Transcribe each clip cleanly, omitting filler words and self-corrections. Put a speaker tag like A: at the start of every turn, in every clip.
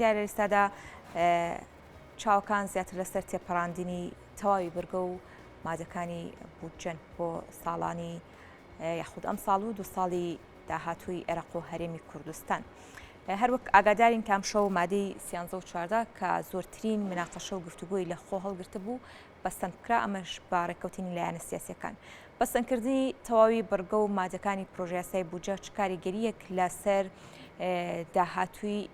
A: دیارە ئێستادا چاوەکان زیاتر لەسەر تێپەڕاندنی تەواوی بەرگە و مادەکانی بودجەن بۆ ساڵانی یاخود ئەم ساڵ و 2 ساڵی داهاتووی عێراق و هەرێمی کوردستان. هەروەک ئاگادارین کام شەو مادەی 13 کە زۆرترین مناقەشە و گفتوگۆی لە خۆ هەڵگرتە بوو بەستەندکرا، ئەمەش بە ڕێکەوتنی لایەنە سیاسیەکان. بەستەندکردنی تەواوی بەرگە و مادەکانی پرۆژەیاسای بودجە چ کاریگەریەک لەسەر داهاتووی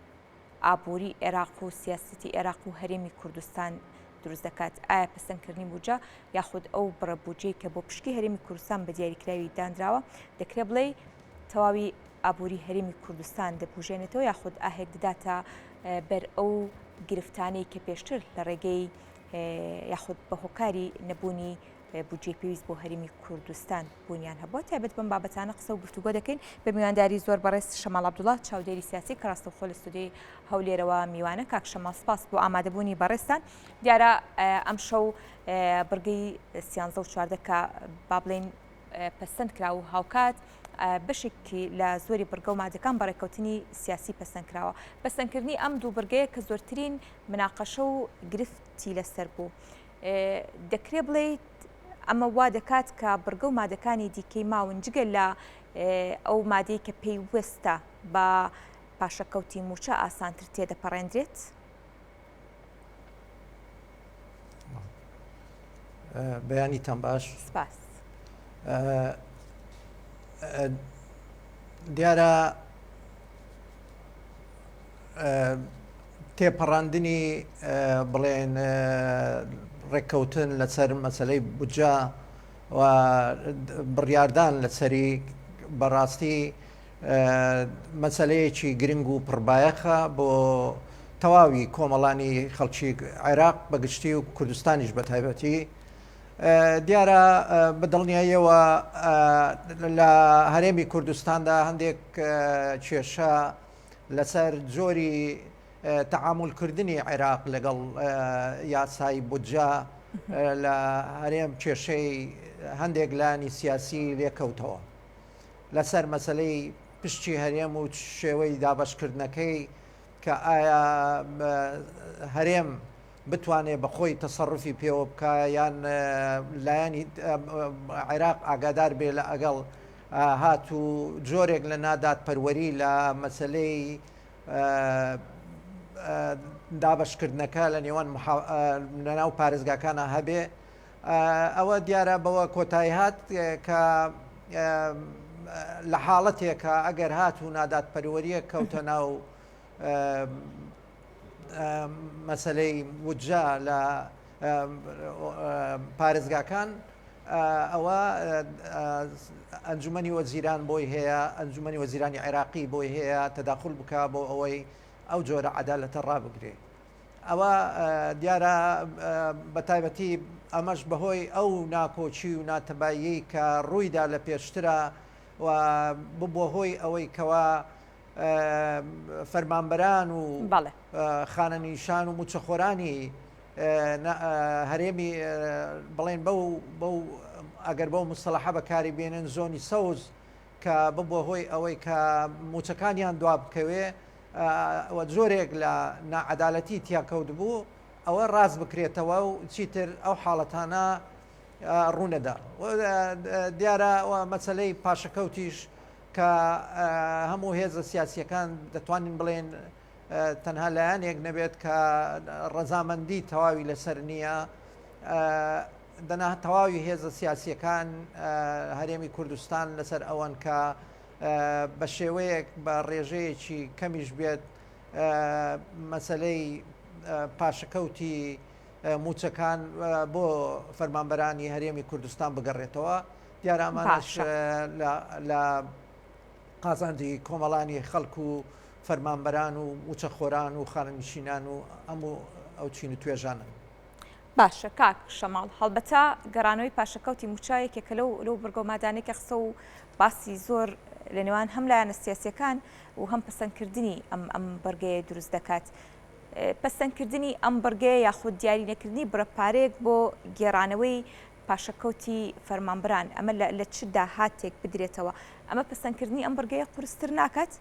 A: ئابووری عێراق و سیاسەتی عێراق و هەرێمی کوردستان دروست دەکات؟ ئایا پەسەندکردنی بودجە یاخود ئەو بڕە بودجەی کە بۆ پشکی هەرێمی کوردستان بە دیاریکراوی دانراوە دەکرێت بڵێ تەواوی ئابووری هەرێمی کوردستان دەبوژێنێتەوە یاخود ئاهێک دەداتە بەر ئەو گرفتانەی کە پێشتر لە ڕێگەی یاخود بە هۆکاری نەبوونی بودجەی پێویست بۆ هەرێمی کوردستان بوونیان هەبووە. تایبەت بەم بابەتانە قسە و گفتوگۆ دەکەین بە میوانداری زۆر بەڕێز شەماڵ عەبدوڵڵا، چاودێری سیاسی کە ڕاستەوخۆ لە ستودیۆی هەولێرەوە میوانە. کاک شەماڵ، سپاس بۆ ئامادەبوونی بەڕێزتان. دیارە ئەم شەو بڕگەی 13 کە با بڵێن پەسەند کرا و هاوکات بەشێکی لە زۆری بڕگە و مادەکان بە ڕێکەوتنی سیاسی پەسەند کراوە. پەسەندکردنی ئەم دوو بڕگەیە کە زۆرترین مناقەشە و گرفتی لەسەر بوو، دەکرێت بڵێیت ئەمە وا دەکات کە بڕگە و مادەکانی دیکەی ماون جگە لە ئەو مادەی کە پێیوەستە بە پاشەکەوتی موچە ئاسانتر تێدەپەڕێنرێت؟
B: بەیانیتان باش.
A: سپاس.
B: دیارە تێپەڕاندنی بڵێن ڕێککەوتن لەسەر مەسەلەی بودجە و بڕیاردان لەسەری بەڕاستی مەسەلەیەکی گرنگ و پڕبایەخە بۆ تەواوی کۆمەڵانی خەڵکی عێراق بەگشتی و کوردستانیش بە تایبەتی. دیارە بەدڵنیاییەوە لە هەرێمی کوردستاندا هەندێک کێشە لەسەر جۆری تەعامولکردنی عێراق لەگەڵ یاسای بودجە لە هەرێم کێشەی هەندێک لانی سیاسی لێکەوتەوە لەسەر مەسلەی پشتی هەرێم و شێوەی دابەشکردنەکەی کە ئایا هەرێم بتوانێت بەخۆی تەسەڕفی پێوە بکە یان لایەنی عێراق ئاگادار بێ لە ئەگەڵ هات و جۆرێک لە نادادپەروەری لە مەسلەی دابەشکردنەکە لە نێوان لەناو پارێزگاکانە هەبێ. ئەوە دیارە بەوە کۆتایی هات کە لە حاڵەتێکە ئەگەر هات و نادادپەروەریە کەوتە ناو مەسەلەی بودجە لە پارێزگاکان، ئەوە ئەنجومەنی وەزیران بۆی هەیە، ئەنجومەنی وەزیرانی عێراقی بۆی هەیە تەداخل بکە بۆ ئەوەی ئەو جۆرە عەدالەتە ڕابگرێ. ئەوە دیارە بەتایبەتی ئەمەش بەهۆی ئەو ناکۆچی و ناتەباییەی کە ڕوویدا لە پێشترە و ببووە هۆی ئەوەی کەوا فەرمانبەران و خانەنیشان و موچەخۆرانی هەرێمی بڵێن بەو ئەگەر بەو مستەڵەحە بەکاری بێنن زۆنی سەوز کە ببووە هۆی ئەوەی کە موچەکانیان دوا بکەوێ و جۆرێک لە نائەدالەتی تیاکەوت بوو، ئەوە ڕاست بکرێتەوە و چیتر ئەو حاڵەتانە ڕوونەدا. دیارە مەسەلەی پاشەکەوتیش کە هەموو هێزە سیاسیەکان دەتوانین بڵێن تەنها لایەنێک نەبێت کە ڕەزامەندی تەواوی لەسەر نییە. تەواوی هێزە سیاسیەکان هەرێمی کوردستان لەسەر ئەوەن کە بە شێوەیەک بە ڕێژەیەکی کەمیش بێت مەسەلەی پاشەکەوتی موچەکان بۆ فەرمانبەرانی هەرێمی کوردستان بگەڕێتەوە. دیارە ئەمانش لە قازاندی کۆمەڵانی خەڵک و فەرمانبەران و موچەخۆران و خانەنشینان و هەموو ئەو چین و توێژانن.
A: باشە کاک شەماڵ، هەڵبەتە گەڕانەوەی پاشەکەوتی موچایەکێکە لەو بڕگە و مادانێکە قسە و باسی زۆر لە نێوان هەم لایەنە سیاسیەکان و هەم پەسەندکردنی ئەم بەرگەیە دروست دەکات. پەسەندکردنی ئەم بەرگەیە یاخود دیاری نەکردنی بڕەپارێک بۆ گێڕانەوەی پاشەکەوتی فەرمانبەران ئەمە لە چ داهاتێک بدرێتەوە؟ ئەمە پەسەندکردنی ئەم بەرگەیە قورستر ناکات؟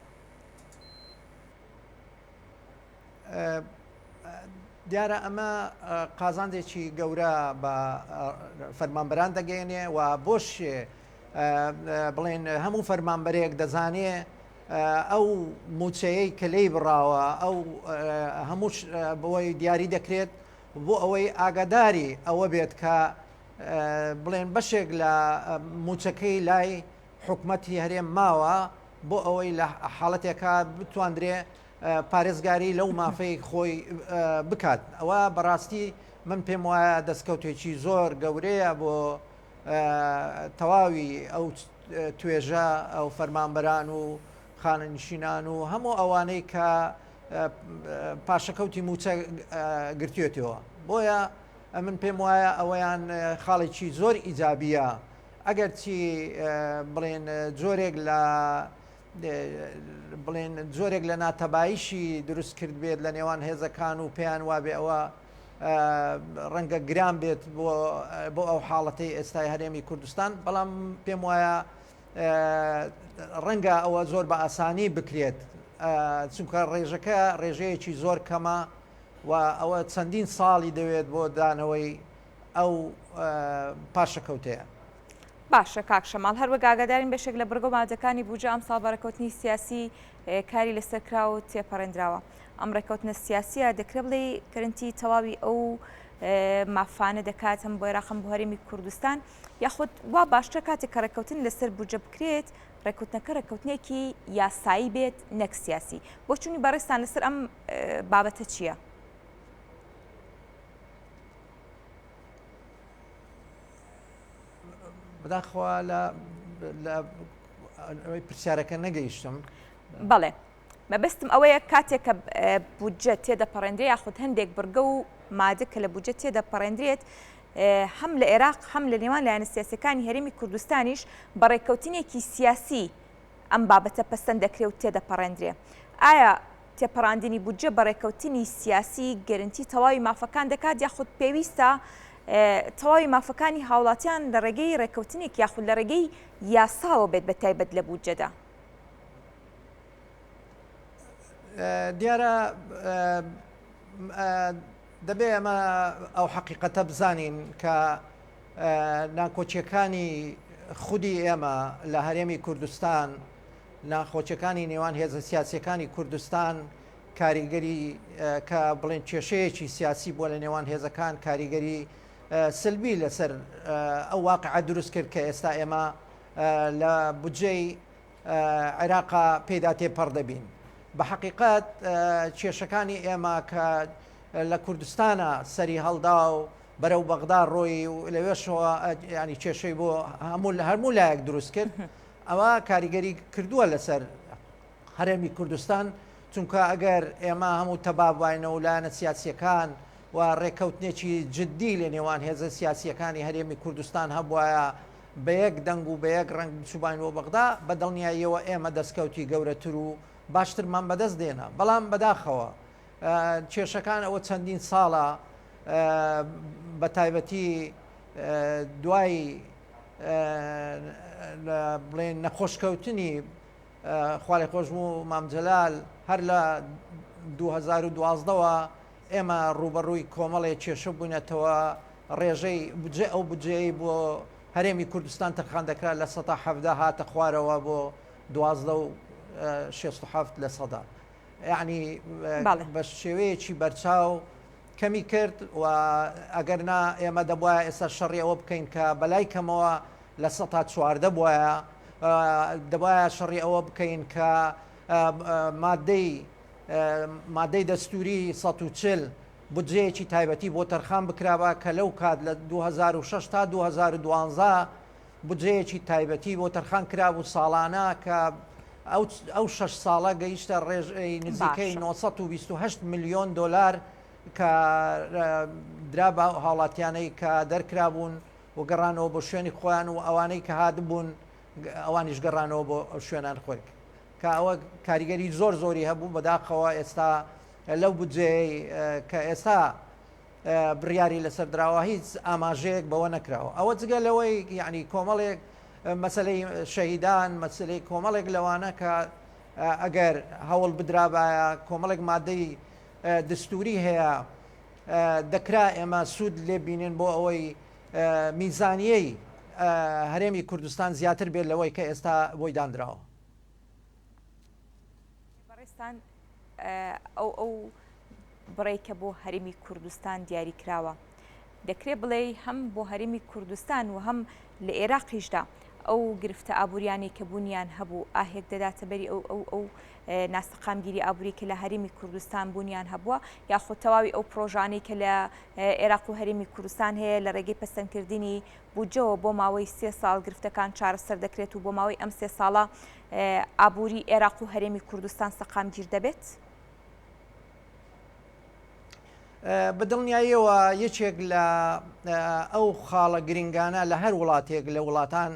B: دیارە ئەمە قازاندێکی گەورە بە فەرمانبەران دەگەێنێ و بۆش بڵێن هەموو فەرمانبەرێک دەزانێ ئەو موچەیەی کە لێی بڕاوە ئەو هەموو بۆی دیاری دەکرێت بۆ ئەوەی ئاگاداری ئەوە بێت کە بڵێن بەشێک لە موچەکەی لای حکومەتی هەرێم ماوە بۆ ئەوەی لە حاڵەتێکە بتواندرێ پارێزگاری لەو مافەی خۆی بکات. ئەوە بەڕاستی من پێم وایە دەستکەوتێکی زۆر گەورەیە بۆ تەواوی ئەو توێژە ئەو فەرمانبەران و خانەنشینان و هەموو ئەوانەی کە پاشەکەوتی موچە گرتوێتەوە. بۆیە من پێم وایە ئەوەیان خاڵێکی زۆر ئیجابیە. ئەگەر چی بڵێن جۆرێک لە بڵێن جۆرێک لە ناتەبایشی دروست کرد بێت لە نێوان هێزەکان و پێیان وابێ ئەوە ڕەنگە گران بێت بۆ ئەو حاڵەتی ئێستای هەرێمی کوردستان، بەڵام پێم وایە ڕەنگە ئەوە زۆر بە ئاسانی بکرێت چونکە ڕێژەکە ڕێژەیەکی زۆر کەمە و ئەوە چەندین ساڵی دەوێت بۆ دانەوەی ئەو پاشەکەوتەیە.
A: باشە کاک شەماڵ، هەروەک ئاگادارین بەشێک لە بەرگە مادەکانی بوجە ئەم ساڵ بەڕێکەوتنی سیاسی کاری لەسەر کرا و تێپەڕێنراوە. ئەم ڕێکەوتنە سیاسیە دەکرێت بڵێ گەرنتی تەواوی ئەو مافانە دەکات هەم بۆ عێراق هەم بۆ هەرێمی کوردستان، یاخود وا باشتر کاتێک کە ڕێکەوتن لەسەر بوجە بکرێت ڕێکەوتنەکە ڕێکەوتنێکی یاسایی بێت نەک سیاسی. بۆ چوونی بەڕێستان لەسەر ئەم بابەتە چییە؟
B: بەداخوا لە پرسیارەکە نەگەیشتم.
A: بەڵێ مەبەستم ئەوەیە کاتێک کە بودجە تێدەپەڕێنرێت یاخود هەندێک بڕگە و مادە کە لە بودجە تێدەپەڕێنرێت هەم لە عێراق هەم لە نێوان لایەنە سیاسیەکانی هەرێمی کوردستانیش بە ڕێکەوتنێکی سیاسی ئەم بابەتە پەسەند دەکرێت و تێدەپەڕێنرێ. ئایا تێپەڕاندنی بودجە بە ڕێکەوتنی سیاسی گەرنتی تەواوی مافەکان دەکات یاخود پێویستە تەواوی مافەکانی هاوڵاتیان لە ڕێگەی ڕێکەوتنێک یاخود لە ڕێگەی یاساوە بێت بە تایبەت لە بودجەدا؟
B: دیارە دەبێ ئەمە ئەو حەقیقەتە بزانین کە ناکۆچیەکانی خودی ئێمە لە هەرێمی کوردستان، ناخۆچیەکانی نێوان هێزە سیاسیەکانی کوردستان کاریگەری کە بڵێن کێشەیەکی سیاسی بووە لە نێوان هێزەکان، کاریگەری سلبی لەسەر ئەو واقعە دروست کرد کە ئێستا ئێمە لە بودجەی عێراقا پێدا تێپەڕ دەبین. بە حەقیقەت کێشەکانی ئێمە کە لە کوردستانە سەری هەڵدا و بەرەو بەغدا ڕۆی و لەوێشەوە ینی کێشەی بۆ هەموو لایەک دروست کرد، ئەوە کاریگەری کردووە لەسەر هەرێمی کوردستان، چونکە ئەگەر ئێمە هەموو تەبابواینەوە لایەنە سیاسیەکان و ڕێکەوتنێکی جددی لە نێوان هێزە سیاسیەکانی هەرێمی کوردستان هەبوایە بە یەک دەنگ و بە یەک ڕنگ بچوباینەوە بەغدا، بەدڵنیاییەوە ئێمە دەستکەوتی گەورەتر و باشترمان بەدەست دێنە. بەڵام بەداخەوە کێشەکان ئەوە چەندین ساڵە بە تایبەتی دوای بڵێن نەخۆشکەوتنی خوالێ خۆشبوو مامجەلال هەر لە 2012ەوە ئێمە ڕوبەڕووی کۆمەڵێک کێشە بوونێتەوە. ڕێژەی بودجە ئەو بودجەی بۆ هەرێمی کوردستان تەرخان دەکرا لە 17 هاتە خوارەوە بۆ 12.67 لە سەدا، یعنی بە شێوەیەکی بەرچاو کەمی کرد و ئەگەرنا ئێمە دەبواە ئێستا شەڕی ئەوە بکەین کە بەلای کەمەوە لە 14 بواە، دەبواە شەڕی ئەوە بکەین کە مادەی دەستوری 140 بودجەیەکی تایبەتی بۆ تەرخان بکرابە کە لەو کات لە 2006 تا 2012 بودجەیەکی تایبەتی بۆ تەرخان کرابوو ساڵانە کە ئەو 6 ساڵە گەیشتە ڕێژەی نزیکەی 928 میلیۆن دلار کە درا بە هاوڵاتیانەی کە دەرکرابوون و گەڕانەوە بۆ شوێنی خۆیان و ئەوانەی کە هاتبوون ئەوانیش گەڕانەوە بۆ شوێنان خۆی کە ئەوە کاریگەری زۆر زۆری هەبوو. بەداخەوە ئێستا لەو بودجەی کە ئێستا بڕیاری لەسەر دراوە هیچ ئاماژەیەک بەوە نەکراوە. ئەوە جگە لەوەی یعنی کۆمەڵێک مەسلەی شەهیدان، مەسلەی کۆمەڵێک لەوانە کە ئەگەر هەوڵ بدرابایە کۆمەڵێک مادەی دستوری هەیە دەکرا ئێمە سوود لێ بینین بۆ ئەوەی میزانیەی هەرێمی کوردستان زیاتر بێت لەوەی کە ئێستا بۆی دانراوە.
A: بەڕێستان ئەو بڕێکە بۆ هەرێمی کوردستان دیاری کراوە دەکرێت بڵێ هەم بۆ هەرێمی کوردستان و هەم لە عێراقیشدا ئەو گرفتە ئابوووریانی کە بوونیان هەبوو ئاهێک دەداتە بەری ئەو ناسەقامگیری ئابووری کە لە هەرێمی کوردستان بوونیان هەبووە یاخود تەواوی ئەو پرۆژانەی کە لە عێراق و هەرێمی کوردستان هەیە لە ڕێگەی پەسەندکردنی بودجەوە بۆ ماوەی 3 ساڵ گرفتەکان چارەسەر دەکرێت و بۆ ماوەی ئەم 3 ساڵە ئابووری عێراق و هەرێمی کوردستان سەقامگیر دەبێت؟
B: بەدڵنیاییەوە یەکێک لە ئەو خاڵە گرنگانە لە هەر وڵاتێک لە وڵاتان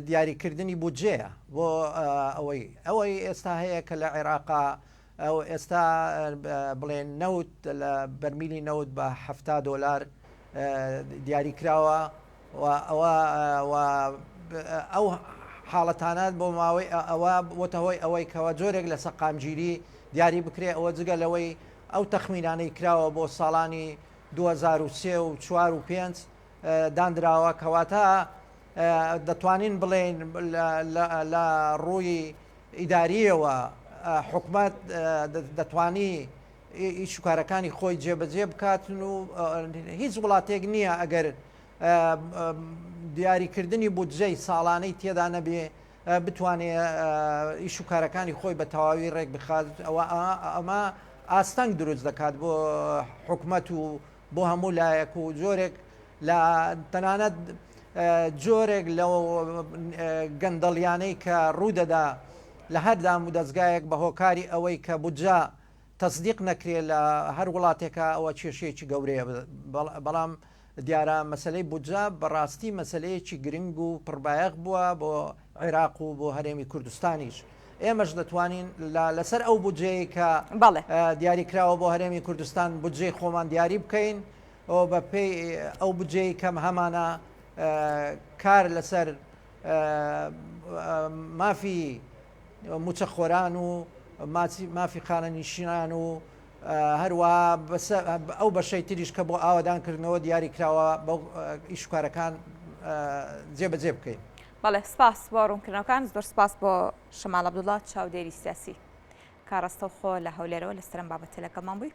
B: دیاریکردنی بودجەیە بۆ ئەوەی ئێستا هەیە کە لە عێراقا ئەو ئێستا بڵێن نەوت لە بەرمیلی نەوت بە $70 دیاریکراوە ئەو حاڵەتانات بۆ ماوەی ئەوە بۆتە هۆی ئەوەی کەەوە جۆرێک لە سەقامگیری دیاری بکرێت ئەوە جگە لەوەی ئەو تەخمینانەی کراوە بۆ ساڵانی 2003 و 4 و 5 دانراوە کەواتە دەتوانین بڵێن لە ڕووی ئیداریەوە حکومەت دەتوانی ئیشکارەکانی خۆی جێبەجێ بکاتن و هیچ وڵاتێک نییە ئەگەر دیاریکردنی بودجەی ساڵانەی تێدا نەبێ بتوانێت ئیشکارەکانی خۆی بە تەواوی ڕێک بخات ئەمە ئاستەنگ دروست دەکات بۆ حکومەت و بۆ هەموو لایەک و جۆرێک لە تەنانەت جۆرێک لەو گەندەڵیانەی کە ڕوودەدا لە هەردام و دەستگایەک بە هۆکاری ئەوەی کە بودجە تەصدیق نەکرێت لە هەر وڵاتێکە ئەوە کێشەیەکی گەورەیە بەڵام دیارە مەسلەی بودجە بەڕاستی مەسلەیەکی گرنگ و پڕبایەق بووە بۆ عێراق و بۆ هەرێمی کوردستانیش ئێمەش دەتوانین لەسەر ئەو بودجەیە کە دیاریکراوە بۆ هەرێمی کوردستان بودجەی خۆمان دیاری بکەین ئەو بە پێی ئەو بودجەی کەم هەمانە کار لەسەر مافی موچەخۆران و مافی خانەنیشینان و هەروە ئەو بەشەی تریش کە بۆ ئاوادانکردنەوە دیاریکراوە بۆ ئیشکارەکان جێبەجێ بکەین.
A: بەڵێ سپاس بۆ ڕوونکردنەوەکان زۆر سپاس بۆ شەماڵ عەبدوڵڵا چاودێری سیاسی کاڕەستە و خۆ لە هەولێرەوە لەسەر ئەم بابەتە لەگەڵمان بووی.